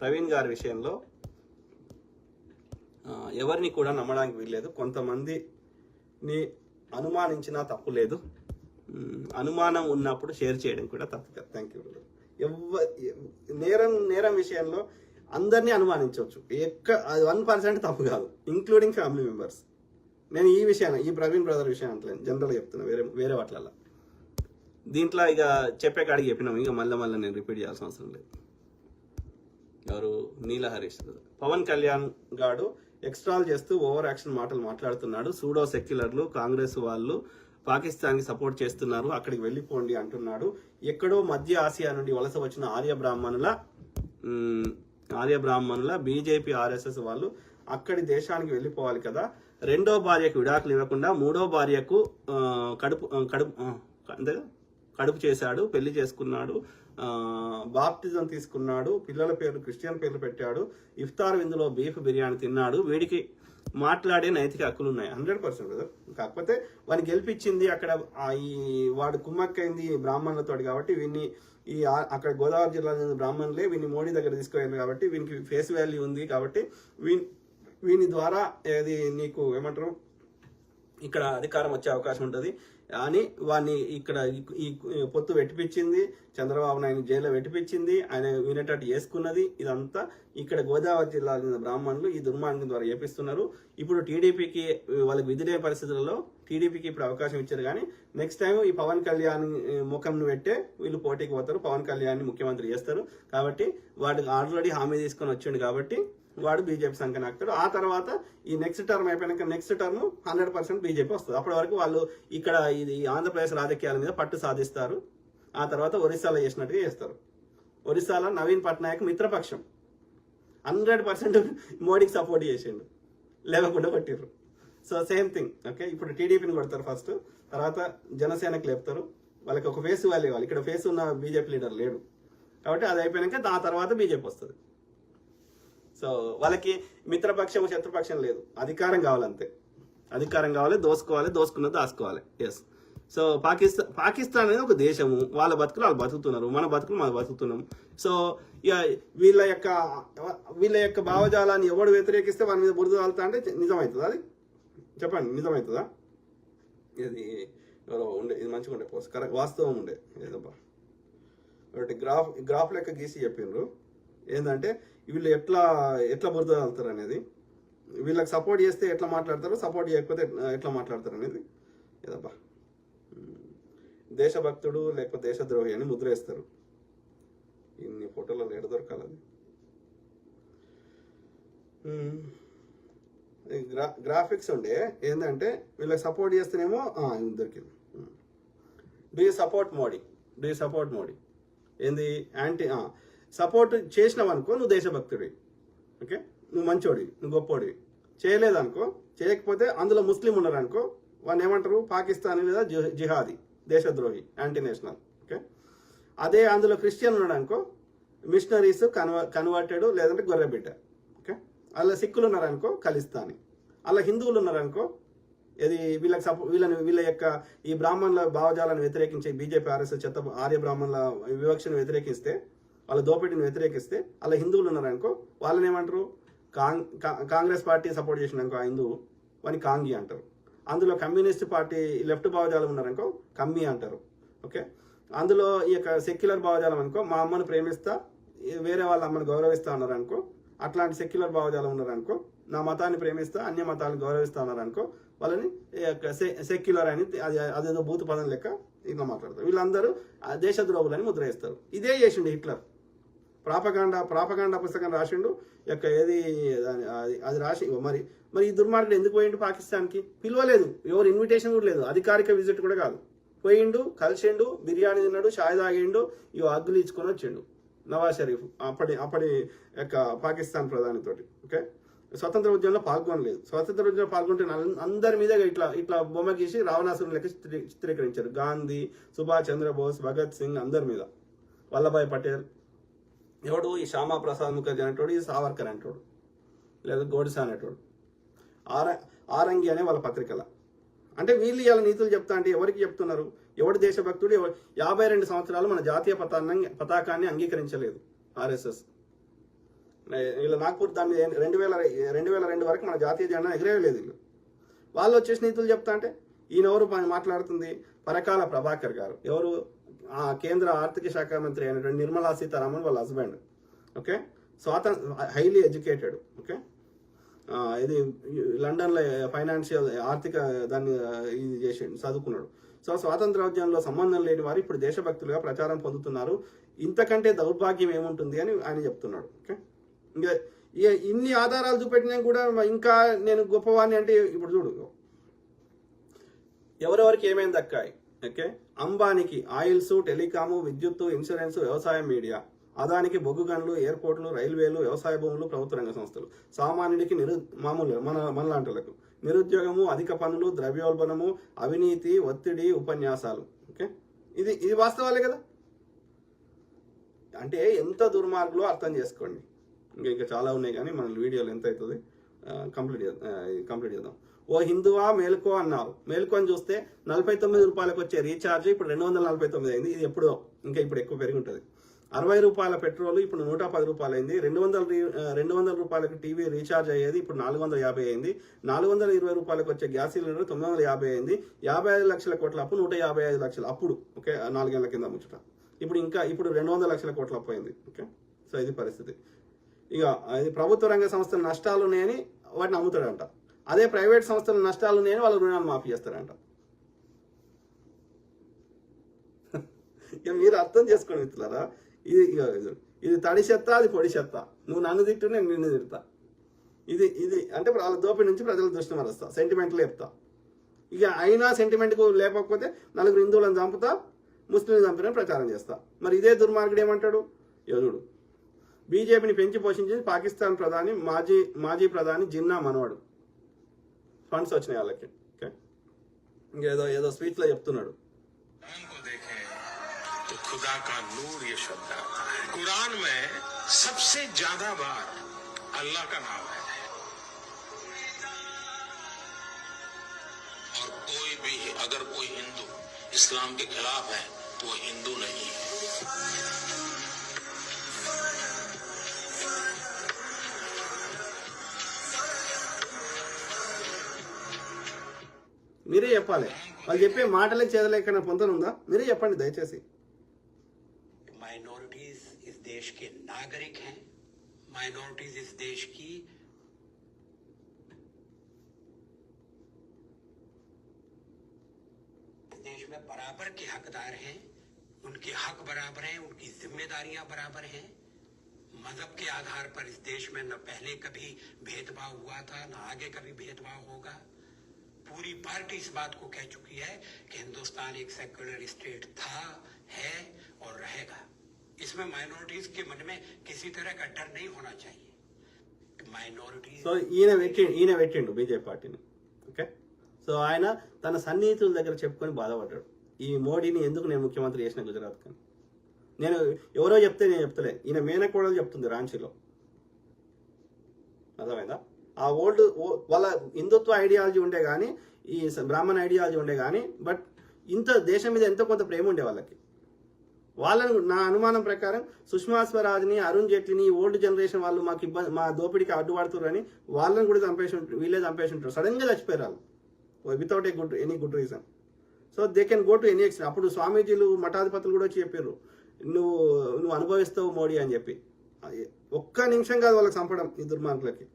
ప్రవీణ్ గారి విషయంలో ఎవరిని కూడా నమ్మడానికి వీల్లేదు. కొంతమందిని అనుమానించినా తప్పు లేదు, అనుమానం ఉన్నప్పుడు షేర్ చేయడం కూడా తప్పు కాదు. Thank you. నేరం విషయంలో అందరినీ అనుమానించవచ్చు, 1% తప్పు కాదు, ఇంక్లూడింగ్ ఫ్యామిలీ మెంబర్స్. నేను ఈ విషయాన్ని, ఈ ప్రవీణ్ బ్రదర్ విషయం అంటలేను, జనరల్గా చెప్తున్నా, వేరే వాటిలలో. దీంట్లో ఇక చెప్పే కాడికి చెప్పినాం, ఇక మళ్ళీ నేను రిపీట్ చేయాల్సిన అవసరం లేదు. ఎవరు? నీల హరీష్. పవన్ కళ్యాణ్ గాడు ఎక్స్ట్రాల్ చేస్తూ ఓవర్ యాక్షన్ మాటలు మాట్లాడుతున్నాడు. సూడో సెక్యులర్లు, కాంగ్రెస్ వాళ్ళు పాకిస్తాన్కి సపోర్ట్ చేస్తున్నారు, అక్కడికి వెళ్ళిపోండి అంటున్నాడు. ఎక్కడో మధ్య ఆసియా నుండి వలస వచ్చిన ఆర్య బ్రాహ్మణుల బీజేపీ ఆర్ఎస్ఎస్ వాళ్ళు అక్కడి దేశానికి వెళ్ళిపోవాలి కదా. రెండో భార్యకు విడాకులు ఇవ్వకుండా మూడో భార్యకు కడుపు చేశాడు, పెళ్లి చేసుకున్నాడు, బాప్టిజం తీసుకున్నాడు, పిల్లల పేర్లు క్రిస్టియన్ పేర్లు పెట్టాడు, ఇఫ్తార్ విందులో బీఫ్ బిర్యానీ తిన్నాడు. వీడికి మాట్లాడే నైతిక హక్కులు ఉన్నాయి 100% కదా. కాకపోతే వాడిని గెలిపించింది అక్కడ వాడు కుమ్మక్కైంది బ్రాహ్మణులతో కాబట్టి వీడిని అక్కడ గోదావరి జిల్లా బ్రాహ్మణులే వీడిని మోడీ దగ్గర తీసుకుపోయారు కాబట్టి వీనికి ఫేస్ వాల్యూ ఉంది కాబట్టి వీని ద్వారా ఏది నీకు ఏమంటారు ఇక్కడ అధికారం వచ్చే అవకాశం ఉంటుంది అని వాడిని ఇక్కడ ఈ పొత్తు పెట్టిపించింది. చంద్రబాబు నాయుడు జైల్లో పెట్టిపించింది, ఆయన వినేటట్టు చేసుకున్నది. ఇదంతా ఇక్కడ గోదావరి జిల్లాలో బ్రాహ్మణులు ఈ దుర్మార్గం ద్వారా చేపిస్తున్నారు. ఇప్పుడు టీడీపీకి వాళ్ళకి విధిలే పరిస్థితులలో టీడీపీకి ఇప్పుడు అవకాశం ఇచ్చారు, కానీ నెక్స్ట్ టైం ఈ పవన్ కళ్యాణ్ ముఖంను పెట్టే వీళ్ళు పోటీకి పోతారు, పవన్ కళ్యాణ్ ముఖ్యమంత్రి చేస్తారు. కాబట్టి వాడికి ఆల్రెడీ హామీ తీసుకొని వచ్చిండు కాబట్టి వాడు బీజేపీ సంఖ్యను ఆకుతాడు. ఆ తర్వాత ఈ నెక్స్ట్ టర్మ్ అయిపోయినాక నెక్స్ట్ టర్మ్ 100% బీజేపీ వస్తుంది. అప్పటి వరకు వాళ్ళు ఇక్కడ ఇది ఆంధ్రప్రదేశ్ రాజకీయాల మీద పట్టు సాధిస్తారు. ఆ తర్వాత ఒరిస్సాలో చేసినట్టుగా చేస్తారు. ఒరిస్సాలో నవీన్ పట్నాయక్ మిత్రపక్షం 100% మోడీకి సపోర్ట్ చేసిండు, లేవకుండా కొట్టిర్రు. So same thing. ఓకే, ఇప్పుడు టీడీపీని కొడతారు ఫస్ట్, తర్వాత జనసేనకి లేపుతారు. వాళ్ళకి ఒక ఫేస్ వాల్యూ ఇవ్వాలి. ఇక్కడ ఫేస్ ఉన్న బీజేపీ లీడర్ లేడు కాబట్టి అది అయిపోయినాక ఆ తర్వాత బీజేపీ వస్తుంది. సో వాళ్ళకి మిత్రపక్షం శత్రుపక్షం లేదు, అధికారం కావాలంతే. అధికారం కావాలి, దోసుకోవాలి, దోసుకున్నది దాసుకోవాలి. ఎస్. సో పాకిస్తాన్ అనేది ఒక దేశము, వాళ్ళ బతుకులు వాళ్ళు బతుకుతున్నారు, మన బతుకులు మనం బతుకుతున్నాం. సో వీళ్ళ యొక్క భావజాలాన్ని ఎవడు వ్యతిరేకిస్తే వాళ్ళ మీద బురద వాళ్తా అంటే నిజమవుతుందా? అది చెప్పండి, నిజమవుతుందా? ఇది ఎవరో ఉండే, ఇది మంచిగా ఉండే పోస్ట్, కరెక్ట్ వాస్తవం ఉండే ఏదబ్బా ఒకటి గ్రాఫ్ లెక్క గీసి చెప్పిండ్రు. ఏంటంటే వీళ్ళు ఎట్లా బురద వెళ్తారు అనేది, వీళ్ళకి సపోర్ట్ చేస్తే ఎట్లా మాట్లాడతారు, సపోర్ట్ చేయకపోతే ఎట్లా మాట్లాడతారు అనేది. ఏదబ్బా దేశభక్తుడు లేకపోతే దేశద్రోహి అని ముద్ర వేస్తారు. ఇన్ని ఫోటోలలో ఎడ దొరకాలి? గ్రాఫిక్స్ ఉండే ఏంటంటే వీళ్ళకి సపోర్ట్ చేస్తేనేమో దొరికింది. Do you support Modi? Do you support Modi? ఏంది యాంటీ సపోర్ట్ చేసినావు అనుకో నువ్వు దేశభక్తుడివి, ఓకే, నువ్వు మంచోడివి, నువ్వు గొప్పోడివి. చేయలేదనుకో, చేయకపోతే అందులో ముస్లిం ఉన్నారనుకో వాడిని ఏమంటారు? పాకిస్తానీ లేదా జిహాదీ, దేశద్రోహి, యాంటీ నేషనల్. ఓకే, అదే అందులో క్రిస్టియన్ ఉన్నాడనుకో మిషనరీస్, కన్వర్టెడ్ లేదంటే గొర్రెబిడ్డ. ఓకే, అలా సిక్కులు ఉన్నారనుకో ఖలిస్తానీ, అలా హిందువులు ఉన్నారనుకో ఇది వీళ్ళ యొక్క ఈ బ్రాహ్మణుల భావజాలను వ్యతిరేకించే బీజేపీ ఆర్ఎస్ఎస్ చెత్త ఆర్య బ్రాహ్మణుల వివక్షను వ్యతిరేకిస్తే, వాళ్ళ దోపిడీని వ్యతిరేకిస్తే అలా హిందువులు ఉన్నారనుకో వాళ్ళని ఏమంటారు? కాంగ్రెస్ పార్టీ సపోర్ట్ చేసినాకో ఆ హిందువు వాని కాంగి అంటారు. అందులో కమ్యూనిస్ట్ పార్టీ లెఫ్ట్ భావజాలం ఉన్నారనుకో కమ్మి అంటారు. ఓకే, అందులో ఈ యొక్క సెక్యులర్ భావజాలం అనుకో మా అమ్మను ప్రేమిస్తా వేరే వాళ్ళ అమ్మను గౌరవిస్తా ఉన్నారనుకో, అట్లాంటి సెక్యులర్ భావజాలం ఉన్నారనుకో, నా మతాన్ని ప్రేమిస్తా అన్య మతాలను గౌరవిస్తా ఉన్నారనుకో వాళ్ళని సెక్యులర్ అని అదేదో భూత పదం లెక్క ఇలా మాట్లాడతారు. వీళ్ళందరూ దేశద్రోహులని ముద్ర వేస్తారు. ఇదే చేసిండు హిట్లర్. ప్రాపగాండా పుస్తకం రాసిండు యొక్క ఏది అది రాసి మరి ఈ దుర్మార్గుడు ఎందుకు పోయిండు పాకిస్తాన్కి? పిలవలేదు, ఎవరు ఇన్విటేషన్ కూడా లేదు, అధికారిక విజిట్ కూడా కాదు. పోయిండు, కలిసిండు, బిర్యానీ తిన్నాడు, షాయ్ తాగిండు, ఇవి అగ్గులు ఇచ్చుకొని వచ్చిండు నవాజ్ షరీఫ్ అప్పటి యొక్క పాకిస్తాన్ ప్రధానితోటి. ఓకే, స్వతంత్ర ఉద్యమంలో పాల్గొనలేదు. స్వతంత్ర ఉద్యమంలో పాల్గొంటే అందరి మీద ఇట్లా బొమ్మ గీసి రావణాసురుని లెక్క చిత్రీకరించారు. గాంధీ, సుభాష్ చంద్రబోస్, భగత్ సింగ్ అందరి మీద, వల్లభాయ్ పటేల్, ఎవడు ఈ శ్యామా ప్రసాద్ ముఖర్జీ అనేటోడు, ఈ సావర్కర్ అనేటోడు, లేదా గోడ్సే అనేటోడు, ఆరంగి అనే వాళ్ళ పత్రికల. అంటే వీళ్ళు ఇలా నీతులు చెప్తా అంటే ఎవరికి చెప్తున్నారు? ఎవడు దేశభక్తుడు? 52 సంవత్సరాలు మన జాతీయ పతాకాన్ని అంగీకరించలేదు ఆర్ఎస్ఎస్. వీళ్ళు నాగ్పూర్ దాని 2002 వరకు మన జాతీయ జెండా ఎగిరేయలేదు వీళ్ళు. వాళ్ళు వచ్చేసి నీతులు చెప్తా అంటే ఈయన ఎవరు మాట్లాడుతుంది? పరకాల ప్రభాకర్ గారు, ఎవరు కేంద్ర ఆర్థిక శాఖ మంత్రి అయినటువంటి నిర్మలా సీతారామన్ వాళ్ళ husband. Okay, highly educated. Okay, ఇది లండన్లో ఫైనాన్షియల్ ఆర్థిక దాన్ని ఇది చేసి చదువుకున్నాడు. సో స్వాతంత్రోద్యమంలో సంబంధం లేని వారు ఇప్పుడు దేశభక్తులుగా ప్రచారం పొందుతున్నారు, ఇంతకంటే దౌర్భాగ్యం ఏముంటుంది అని ఆయన చెప్తున్నాడు. ఓకే, ఇంకా ఇన్ని ఆధారాలు చూపెట్టినా కూడా ఇంకా నేను గొప్పవాడిని అంటే ఇప్పుడు చూడు ఎవరెవరికి ఏమేమి దక్కాయి. ఓకే, అంబానీకి ఆయిల్స్, టెలికాము, విద్యుత్తు, ఇన్సూరెన్స్, వ్యవసాయం, మీడియా. అదానికి బొగ్గు గనులు, ఎయిర్పోర్టులు, రైల్వేలు, వ్యవసాయ భూములు, ప్రభుత్వ రంగ సంస్థలు. సామాన్యుడికి మామూలు మనలాంటి నిరుద్యోగము, అధిక పన్నులు, ద్రవ్యోల్బణము, అవినీతి, ఒత్తిడి, ఉపన్యాసాలు. ఓకే, ఇది వాస్తవాలే కదా. అంటే ఎంత దుర్మార్గులో అర్థం చేసుకోండి. ఇంకా చాలా ఉన్నాయి కానీ మన వీడియోలు ఎంత అవుతుంది కంప్లీట్ చేద్దాం. ఓ హిందువా మేలుకో అన్నారు. మేలుకో అని చూస్తే 49 రూపాయలకు వచ్చే రీఛార్జ్ ఇప్పుడు 249 అయింది. ఇది ఎప్పుడో ఇప్పుడు ఎక్కువ పెరిగి ఉంటుంది. 60 రూపాయల పెట్రోల్ ఇప్పుడు 110 రూపాయలు అయింది. 200 రూపాయలకు టీవీ రీఛార్జ్ అయ్యేది ఇప్పుడు 450 అయింది. 420 రూపాయలకు వచ్చే గ్యాస్ సిలిండర్ 950 అయింది. 55 లక్షల కోట్ల అప్పు 155 లక్షల అప్పుడు. ఓకే, 4 ఏళ్ల కింద ముచ్చట. ఇప్పుడు 200 లక్షల కోట్ల అప్పు అయింది. ఓకే, సో ఇది పరిస్థితి. ఇక ఇది ప్రభుత్వ రంగ సంస్థల నష్టాలు ఉన్నాయని వాటిని అమ్ముతాడంట. అదే ప్రైవేట్ సంస్థల నష్టాలు ఉన్నాయని వాళ్ళ రుణాలు మాఫీ చేస్తారంట. మీరు అర్థం చేసుకోండి మిత్రులారా. ఇది తడి చెత్త, అది పొడి చెత్త. నువ్వు నన్ను తిట్టు, నేను నిన్ను తిడతా. ఇది అంటే వాళ్ళ దోపిడి నుంచి ప్రజల దృష్టి మరుస్తా, సెంటిమెంట్లు లేపుతా. ఇక అయినా సెంటిమెంట్కు లేకపోతే 4 హిందువులను చంపుతా, ముస్లింలు చంపినని ప్రచారం చేస్తా. మరి ఇదే దుర్మార్గుడు ఏమంటాడు? యోధుడు బీజేపీని పెంచి పోషించి పాకిస్తాన్ ప్రధాని మాజీ ప్రధాని జిన్నా మనవాడు. ఫండ్స్ వచ్చినాయి వాళ్ళకి. ఓకే, ఇంకేదో స్పీచ్ లో చెప్తున్నాడు. खुदा का नूर ये शब्द आता है कुरान में सबसे ज्यादा बार अल्लाह का नाम है और अगर कोई हिंदू इस्लाम के खिलाफ है तो वो हिंदू नहीं है. మీరే చెప్పాలి. వాళ్ళు చెప్పే మాటలే చేదలేకన్నా పొందనుందా? మీరే చెప్పండి దయచేసి. माइनॉरिटीज इस देश के नागरिक हैं. माइनॉरिटीज इस देश की देश में बराबर के हकदार हैं. उनके हक बराबर हैं, उनकी जिम्मेदारियां बराबर हैं. मजहब के आधार पर इस देश में न पहले कभी भेदभाव हुआ था, न आगे कभी भेदभाव होगा. पूरी पार्टी इस बात को कह चुकी है कि हिंदुस्तान एक सेक्युलर स्टेट था, है और रहेगा. इसमें माइनॉरिटीज के मन में किसी तरह का डर नहीं होना चाहिए. माइनॉरिटीज సో ఈయన పెట్టిండు బీజేపీ పార్టీని. ఓకే, సో ఆయన తన సన్నిహితుల దగ్గర చెప్పుకొని బాధపడ్డాడు. ఈ మోడీని ఎందుకు నేను ముఖ్యమంత్రి చేసిన గుజరాత్ కానీ. నేను ఎవరో చెప్తే నేను చెప్తలే, ఈయన మేనకోడలు చెప్తుంది రాంచీలో. అర్థమైందా? ఆ వాళ్ళ హిందుత్వ ఐడియాలజీ ఉండే కానీ, ఈ బ్రాహ్మణ ఐడియాలజీ ఉండే కానీ, బట్ ఇంత దేశం మీద ఎంతో కొంత ప్రేమ ఉండే వాళ్ళకి. వాళ్ళని నా అనుమానం ప్రకారం సుష్మా స్వరాజ్ని, అరుణ్ జైట్లీని, ఓల్డ్ జనరేషన్ వాళ్ళు మా దోపిడికి అడ్డుపడుతున్నారని వాళ్ళని కూడా వీళ్ళే చంపేసి ఉంటారు. సడన్ గా చచ్చిపోయారు వాళ్ళు without any good reason. So they can go to any extent. అప్పుడు స్వామీజీలు, మఠాధిపతులు కూడా వచ్చి చెప్పారు, నువ్వు అనుభవిస్తావు మోడీ అని చెప్పి. ఒక్క నిమిషం కాదు వాళ్ళకి చంపడం ఈ దుర్మార్గులకి.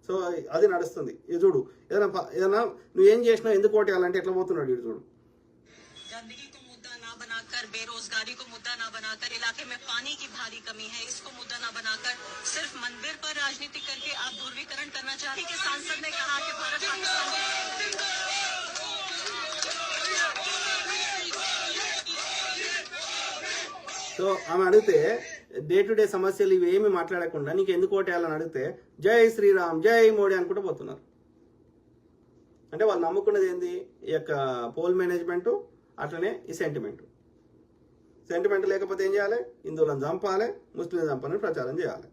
సో అది నడుస్తుంది. ఇది చూడు, ఏదైనా నువ్వేం చేసినావు, ఎందుకు ఓటేయాలంటే ఎట్లా పోతున్నాడు ఇది చూడు. गंदगी को मुद्दा ना बनाकर, बेरोजगारी को मुद्दा ना बनाकर, इलाके में पानी की भारी कमी है, इसको मुद्दा ना बनाकर सिर्फ मंदिर पर राजनीति करके आप ध्रुवीकरण करना चाहते हैं. सांसद ने कहा कि भारत సో ఆమె అడిగితే డే టు డే సమస్యలు ఇవి ఏమి మాట్లాడకుండా నీకు ఎందుకు ఓటేయాలని అడిగితే జై శ్రీరామ్, జై మోడీ అనుకుంటూ పోతున్నారు. అంటే వాళ్ళు నమ్ముకున్నది ఏంది? ఈ యొక్క పోల్ మేనేజ్మెంట్, అట్లనే ఈ సెంటిమెంట్ లేకపోతే ఏం చేయాలి? హిందువులను చంపాలి, ముస్లింలను చంపాలని ప్రచారం చేయాలి.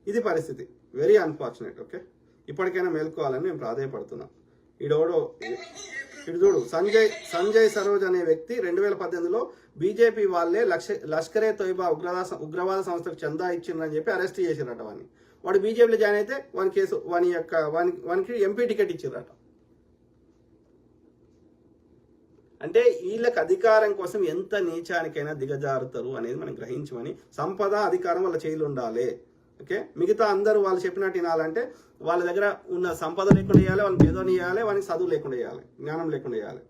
ఇది పరిస్థితి. Very unfortunate. ఓకే, ఇప్పటికైనా మేల్కోవాలని మేము ప్రాధాన్యపడుతున్నాం. ఈడోడో ఇటు చూడు, సంజయ్ సరోజ్ అనే వ్యక్తి 2018లో బీజేపీ వాళ్ళే లష్కరే తోయిబా ఉగ్రవాద సంస్థకు చందా ఇచ్చిందని చెప్పి అరెస్ట్ చేసిరట వాడిని. వాడు బీజేపీలో జాయిన్ అయితే వానికి ఎంపీ టికెట్ ఇచ్చిరట. అంటే వీళ్ళకి అధికారం కోసం ఎంత నీచానికైనా దిగజారుతారు అనేది మనం గ్రహించమని. సంపద అధికారం వాళ్ళ చేయిలు ఉండాలి. ఓకే, మిగతా అందరూ వాళ్ళు చెప్పినట్టు వినాలంటే వాళ్ళ దగ్గర ఉన్న సంపద లేకుండా చేయాలి, వాళ్ళకి ఏదో ఇవ్వాలి, వానికి చదువు లేకుండా చేయాలి, జ్ఞానం లేకుండా చేయాలి.